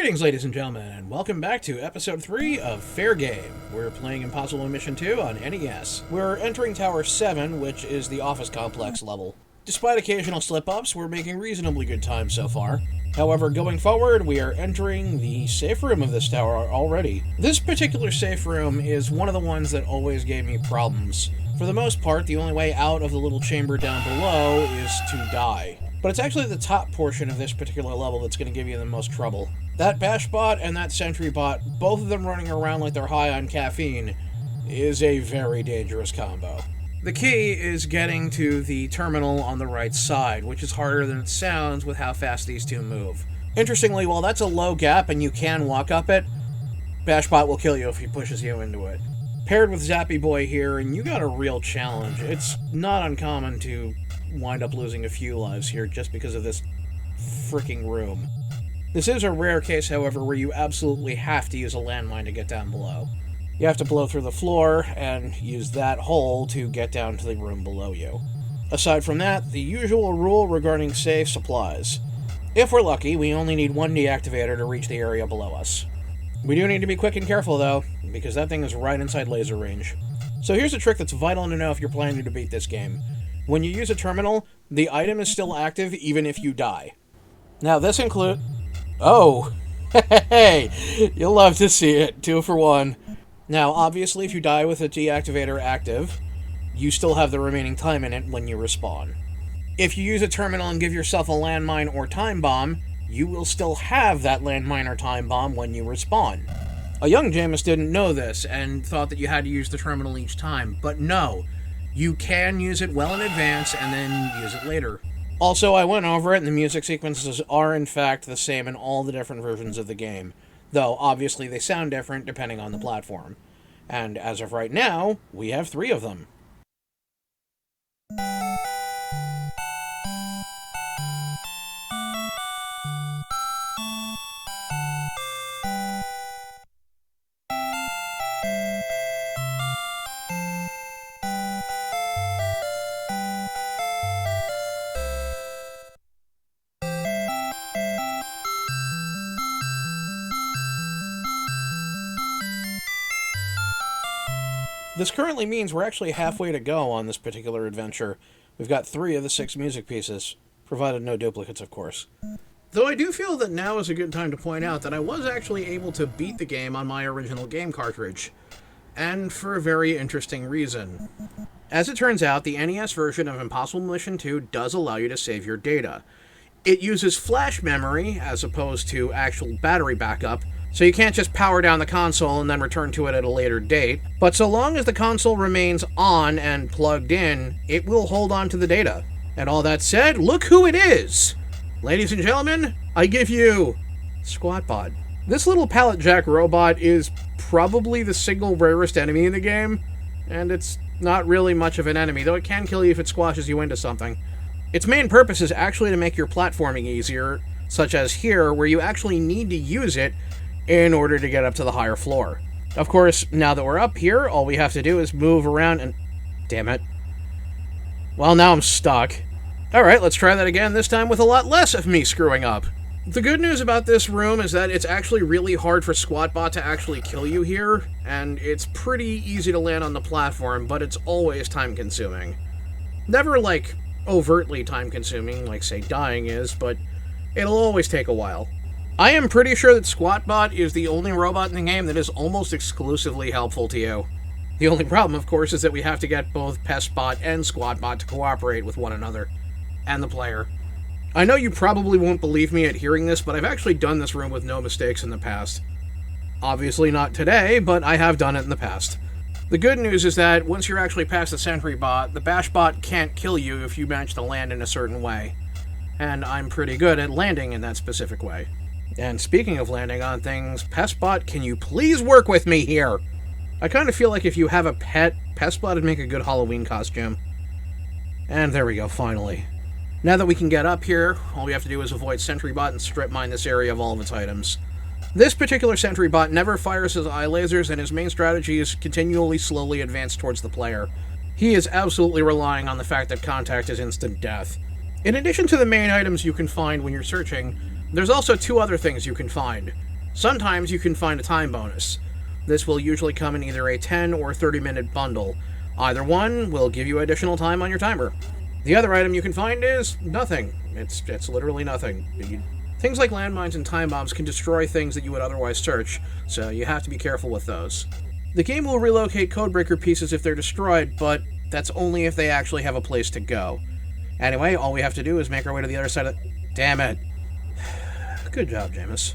Greetings, ladies and gentlemen, and welcome back to Episode 3 of Fair Game. We're playing Impossible Mission 2 on NES. We're entering Tower 7, which is the office complex level. Despite occasional slip-ups, we're making reasonably good time so far. However, going forward, we are entering the safe room of this tower already. This particular safe room is one of the ones that always gave me problems. For the most part, the only way out of the little chamber down below is to die. But it's actually the top portion of this particular level that's going to give you the most trouble. That bash bot and that sentry bot, both of them running around like they're high on caffeine, is a very dangerous combo. The key is getting to the terminal on the right side, which is harder than it sounds with how fast these two move. Interestingly, while that's a low gap and you can walk up it, Bashbot will kill you if he pushes you into it. Paired with Zappy Boy here, and you got a real challenge. It's not uncommon to wind up losing a few lives here just because of this freaking room. This is a rare case, however, where you absolutely have to use a landmine to get down below. You have to blow through the floor and use that hole to get down to the room below you. Aside from that, the usual rule regarding safe applies. If we're lucky, we only need one deactivator to reach the area below us. We do need to be quick and careful, though, because that thing is right inside laser range. So here's a trick that's vital to know if you're planning to beat this game. When you use a terminal, the item is still active even if you die. Now this includes... Oh! Hey! You'll love to see it. 2 for 1. Now, obviously, if you die with a deactivator active, you still have the remaining time in it when you respawn. If you use a terminal and give yourself a landmine or time bomb, you will still have that landmine or time bomb when you respawn. A young Jaimas didn't know this and thought that you had to use the terminal each time, but no. You can use it well in advance and then use it later. Also, I went over it, and the music sequences are in fact the same in all the different versions of the game, though obviously they sound different depending on the platform. And as of right now, we have 3 of them. This currently means we're actually halfway to go on this particular adventure. We've got 3 of the 6 music pieces, provided no duplicates, of course. Though I do feel that now is a good time to point out that I was actually able to beat the game on my original game cartridge, and for a very interesting reason. As it turns out, the NES version of Impossible Mission 2 does allow you to save your data. It uses flash memory as opposed to actual battery backup, so you can't just power down the console and then return to it at a later date. But so long as the console remains on and plugged in, it will hold on to the data. And all that said, look who it is! Ladies and gentlemen, I give you Squatbot. This little pallet jack robot is probably the single rarest enemy in the game, and it's not really much of an enemy, though it can kill you if it squashes you into something. Its main purpose is actually to make your platforming easier, such as here, where you actually need to use it in order to get up to the higher floor. Of course, now that we're up here, all we have to do is move around and... Damn it. Well, now I'm stuck. Alright, let's try that again, this time with a lot less of me screwing up. The good news about this room is that it's actually really hard for Squatbot to actually kill you here, and it's pretty easy to land on the platform, but it's always time-consuming. Never, like, overtly time-consuming, like, say, dying is, but it'll always take a while. I am pretty sure that Squatbot is the only robot in the game that is almost exclusively helpful to you. The only problem, of course, is that we have to get both Pestbot and Squatbot to cooperate with one another, and the player. I know you probably won't believe me at hearing this, but I've actually done this room with no mistakes in the past. Obviously not today, but I have done it in the past. The good news is that once you're actually past the sentry bot, the bash bot can't kill you if you manage to land in a certain way. And I'm pretty good at landing in that specific way. And speaking of landing on things, Pestbot, can you please work with me here? I kind of feel like if you have a pet, Pestbot would make a good Halloween costume. And there we go, finally. Now that we can get up here, all we have to do is avoid Sentrybot and strip mine this area of all of its items. This particular Sentrybot never fires his eye lasers, and his main strategy is continually slowly advance towards the player. He is absolutely relying on the fact that contact is instant death. In addition to the main items you can find when you're searching, there's also 2 other things you can find. Sometimes you can find a time bonus. This will usually come in either a 10 or 30-minute bundle. Either one will give you additional time on your timer. The other item you can find is nothing. It's literally nothing. Things like landmines and time bombs can destroy things that you would otherwise search, so you have to be careful with those. The game will relocate codebreaker pieces if they're destroyed, but that's only if they actually have a place to go. Anyway, all we have to do is make our way to the other side of... Damn it. Good job, Jaimas.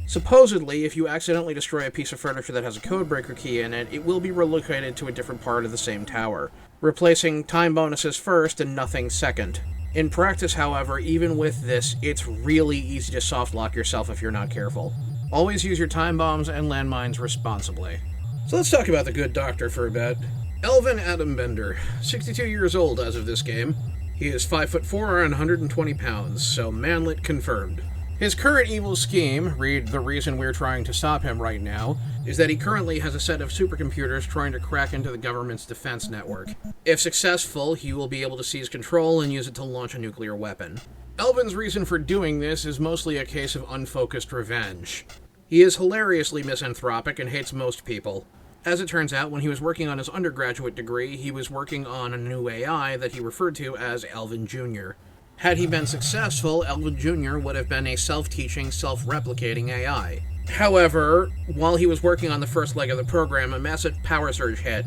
Supposedly, if you accidentally destroy a piece of furniture that has a codebreaker key in it, it will be relocated to a different part of the same tower, replacing time bonuses first and nothing second. In practice, however, even with this, it's really easy to softlock yourself if you're not careful. Always use your time bombs and landmines responsibly. So let's talk about the good doctor for a bit. Elvin Adam Bender, 62 years old as of this game. He is 5'4" and 120 pounds, so manlet confirmed. His current evil scheme, read the reason we're trying to stop him right now, is that he currently has a set of supercomputers trying to crack into the government's defense network. If successful, he will be able to seize control and use it to launch a nuclear weapon. Elvin's reason for doing this is mostly a case of unfocused revenge. He is hilariously misanthropic and hates most people. As it turns out, when he was working on his undergraduate degree, he was working on a new AI that he referred to as Elvin Jr. Had he been successful, Elvin Jr. would have been a self-teaching, self-replicating AI. However, while he was working on the first leg of the program, a massive power surge hit,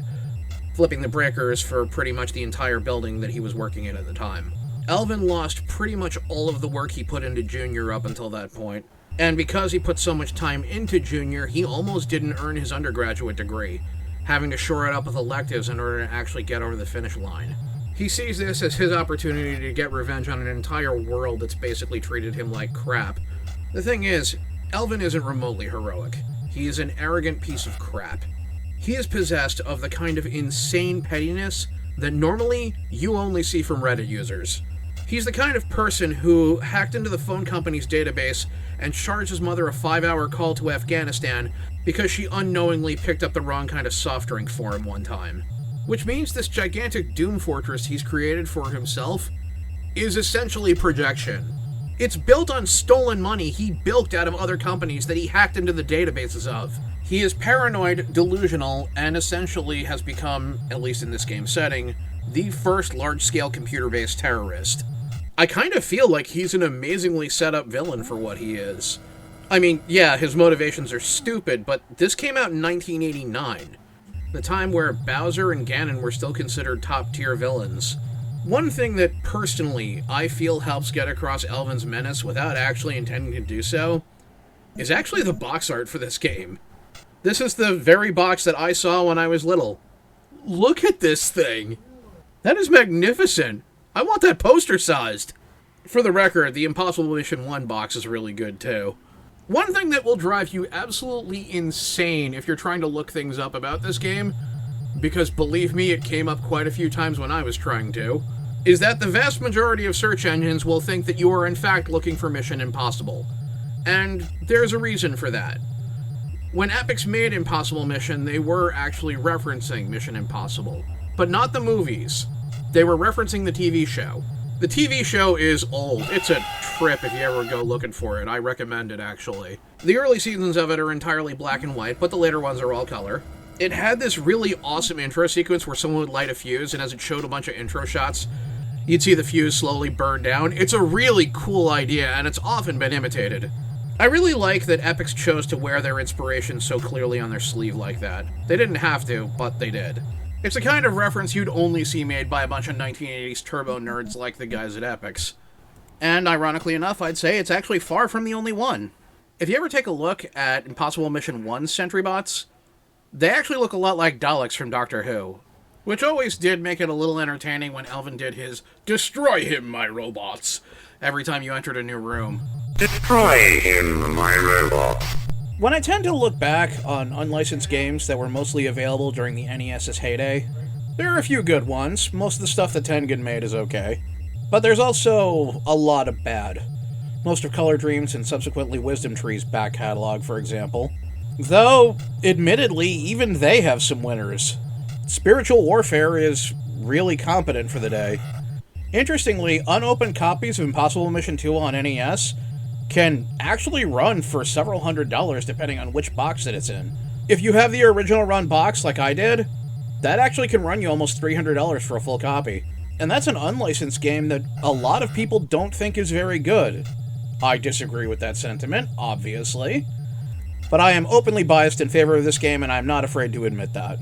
flipping the breakers for pretty much the entire building that he was working in at the time. Elvin lost pretty much all of the work he put into Junior up until that point, and because he put so much time into Junior, he almost didn't earn his undergraduate degree, having to shore it up with electives in order to actually get over the finish line. He sees this as his opportunity to get revenge on an entire world that's basically treated him like crap. The thing is, Elvin isn't remotely heroic. He is an arrogant piece of crap. He is possessed of the kind of insane pettiness that normally you only see from Reddit users. He's the kind of person who hacked into the phone company's database and charged his mother a 5-hour call to Afghanistan because she unknowingly picked up the wrong kind of soft drink for him one time. Which means this gigantic doom fortress he's created for himself is essentially projection. It's built on stolen money he bilked out of other companies that he hacked into the databases of. He is paranoid, delusional, and essentially has become, at least in this game setting, the first large-scale computer-based terrorist. I kind of feel like he's an amazingly set-up villain for what he is. I mean, yeah, his motivations are stupid, but this came out in 1989. The time where Bowser and Ganon were still considered top-tier villains. One thing that, personally, I feel helps get across Elvin's menace without actually intending to do so, is actually the box art for this game. This is the very box that I saw when I was little. Look at this thing! That is magnificent! I want that poster-sized! For the record, the Impossible Mission 1 box is really good, too. One thing that will drive you absolutely insane if you're trying to look things up about this game, because believe me, it came up quite a few times when I was trying to, is that the vast majority of search engines will think that you are in fact looking for Mission Impossible. And there's a reason for that. When Epix made Impossible Mission, they were actually referencing Mission Impossible. But not the movies. They were referencing the TV show. The TV show is old. It's a trip if you ever go looking for it. I recommend it, actually. The early seasons of it are entirely black and white, but the later ones are all color. It had this really awesome intro sequence where someone would light a fuse, and as it showed a bunch of intro shots, you'd see the fuse slowly burn down. It's a really cool idea, and it's often been imitated. I really like that Epix chose to wear their inspiration so clearly on their sleeve like that. They didn't have to, but they did. It's the kind of reference you'd only see made by a bunch of 1980s turbo nerds like the guys at Epix. And ironically enough, I'd say it's actually far from the only one. If you ever take a look at Impossible Mission 1's Sentry Bots, they actually look a lot like Daleks from Doctor Who, which always did make it a little entertaining when Elvin did his "Destroy him, my robots" every time you entered a new room. Destroy him, my robot. When I tend to look back on unlicensed games that were mostly available during the NES's heyday, there are a few good ones. Most of the stuff that Tengen made is okay. But there's also a lot of bad. Most of Color Dreams and subsequently Wisdom Tree's back catalog, for example. Though, admittedly, even they have some winners. Spiritual Warfare is really competent for the day. Interestingly, unopened copies of Impossible Mission 2 on NES can actually run for several $100s depending on which box that it's in. If you have the original run box like I did, that actually can run you almost $300 for a full copy. And that's an unlicensed game that a lot of people don't think is very good. I disagree with that sentiment, obviously. But I am openly biased in favor of this game, and I'm not afraid to admit that.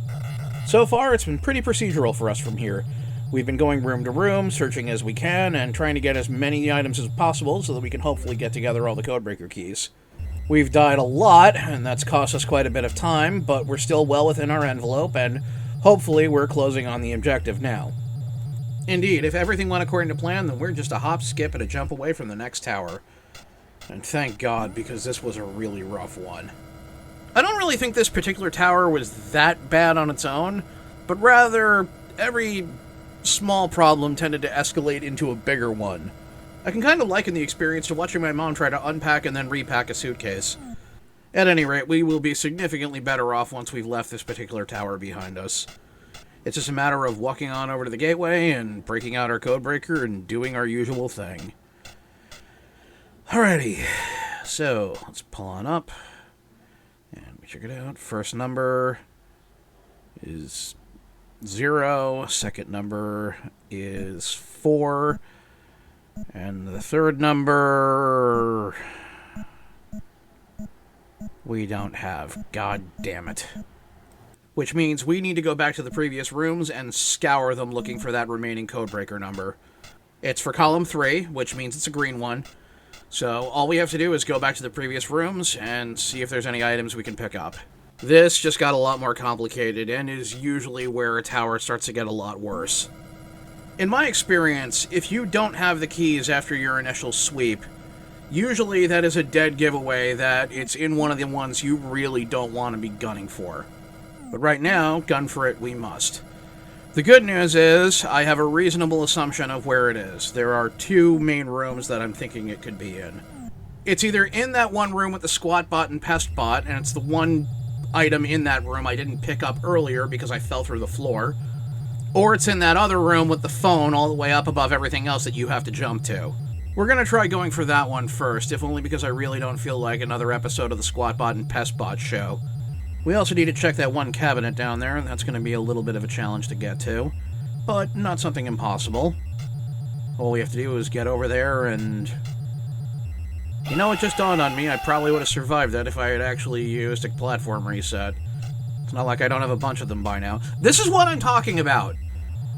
So far, it's been pretty procedural for us from here. We've been going room to room, searching as we can, and trying to get as many items as possible so that we can hopefully get together all the codebreaker keys. We've died a lot, and that's cost us quite a bit of time, but we're still well within our envelope, and hopefully we're closing on the objective now. Indeed, if everything went according to plan, then we're just a hop, skip, and a jump away from the next tower. And thank God, because this was a really rough one. I don't really think this particular tower was that bad on its own, but rather, every small problem tended to escalate into a bigger one. I can kind of liken the experience to watching my mom try to unpack and then repack a suitcase. At any rate, we will be significantly better off once we've left this particular tower behind us. It's just a matter of walking on over to the gateway and breaking out our codebreaker and doing our usual thing. Alrighty, so let's pull on up and we check it out. First number is 0, second number is 4, and the third number we don't have. God damn it. Which means we need to go back to the previous rooms and scour them looking for that remaining codebreaker number. It's for column 3, which means it's a green one. So all we have to do is go back to the previous rooms and see if there's any items we can pick up. This just got a lot more complicated and is usually where a tower starts to get a lot worse. In my experience, if you don't have the keys after your initial sweep, usually that is a dead giveaway that it's in one of the ones you really don't want to be gunning for. But right now, gun for it we must. The good news is, I have a reasonable assumption of where it is. There are 2 main rooms that I'm thinking it could be in. It's either in that one room with the Squatbot and Pestbot, and it's the one item in that room I didn't pick up earlier because I fell through the floor, or it's in that other room with the phone all the way up above everything else that you have to jump to. We're going to try going for that one first, if only because I really don't feel like another episode of the Squatbot and Pestbot show. We also need to check that one cabinet down there, and that's going to be a little bit of a challenge to get to, but not something impossible. All we have to do is get over there and... You know, it just dawned on me, I probably would have survived that if I had actually used a platform reset. It's not like I don't have a bunch of them by now. This is what I'm talking about!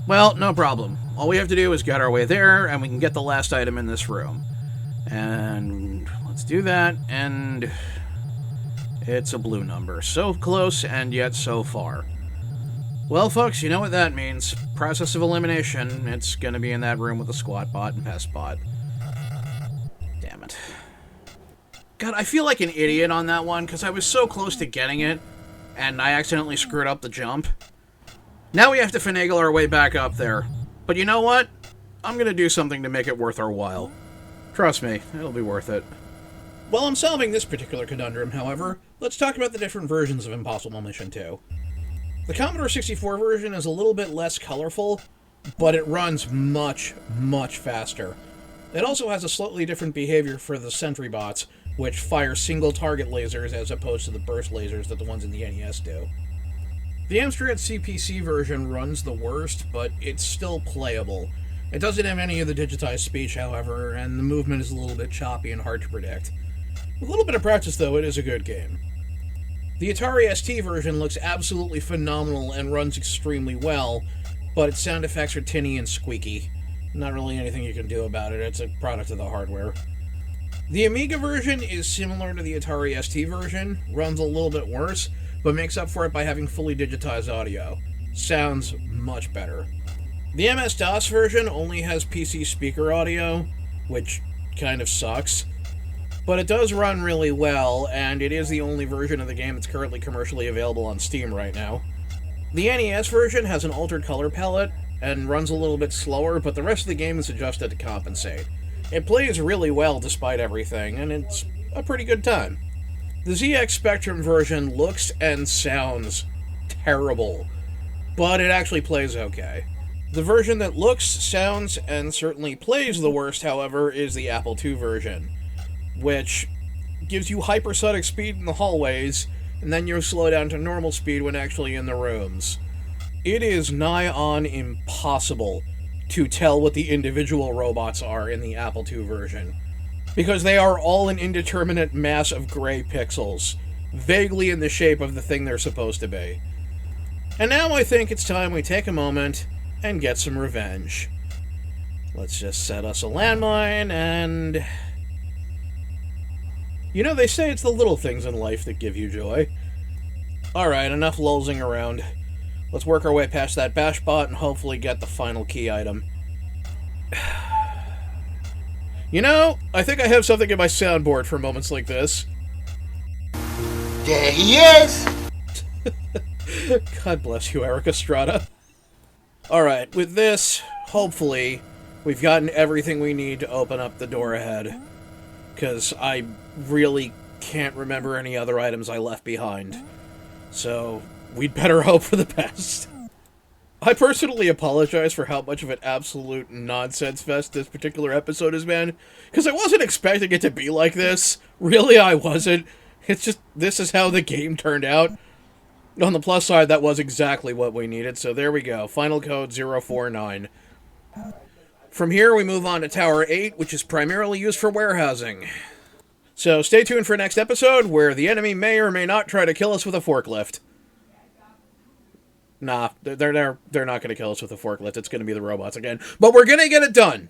Well, no problem. All we have to do is get our way there, and we can get the last item in this room. And let's do that, and... It's a blue number. So close, and yet so far. Well, folks, you know what that means. Process of elimination. It's gonna be in that room with the Squatbot and Pestbot. Damn it. God, I feel like an idiot on that one, because I was so close to getting it, and I accidentally screwed up the jump. Now we have to finagle our way back up there. But you know what? I'm gonna do something to make it worth our while. Trust me, it'll be worth it. While I'm solving this particular conundrum, however, let's talk about the different versions of Impossible Mission 2. The Commodore 64 version is a little bit less colorful, but it runs much, much faster. It also has a slightly different behavior for the sentry bots, which fire single-target lasers as opposed to the burst lasers that the ones in the NES do. The Amstrad CPC version runs the worst, but it's still playable. It doesn't have any of the digitized speech, however, and the movement is a little bit choppy and hard to predict. With a little bit of practice, though, it is a good game. The Atari ST version looks absolutely phenomenal and runs extremely well, but its sound effects are tinny and squeaky. Not really anything you can do about it, it's a product of the hardware. The Amiga version is similar to the Atari ST version, runs a little bit worse, but makes up for it by having fully digitized audio. Sounds much better. The MS-DOS version only has PC speaker audio, which kind of sucks. But it does run really well, and it is the only version of the game that's currently commercially available on Steam right now. The NES version has an altered color palette, and runs a little bit slower, but the rest of the game is adjusted to compensate. It plays really well despite everything, and it's a pretty good time. The ZX Spectrum version looks and sounds terrible, but it actually plays okay. The version that looks, sounds, and certainly plays the worst, however, is the Apple II version. which gives you hypersonic speed in the hallways, and then you slow down to normal speed when actually in the rooms. It is nigh on impossible to tell what the individual robots are in the Apple II version, because they are all an indeterminate mass of gray pixels, vaguely in the shape of the thing they're supposed to be. And now I think it's time we take a moment and get some revenge. Let's just set us a landmine, and... You know, they say it's the little things in life that give you joy. Alright, enough lolzing around. Let's work our way past that bash bot and hopefully get the final key item. You know, I think I have something in my soundboard for moments like this. There he is! God bless you, Eric Estrada. Alright, with this, hopefully, we've gotten everything we need to open up the door ahead. Because I really can't remember any other items I left behind. So, we'd better hope for the best. I personally apologize for how much of an absolute nonsense fest this particular episode has been, because I wasn't expecting it to be like this. Really, I wasn't. It's just, this is how the game turned out. On the plus side, that was exactly what we needed, so there we go. Final code 049. From here, we move on to Tower 8, which is primarily used for warehousing. So stay tuned for next episode, where the enemy may or may not try to kill us with a forklift. Nah, they're not going to kill us with a forklift. It's going to be the robots again. But we're going to get it done.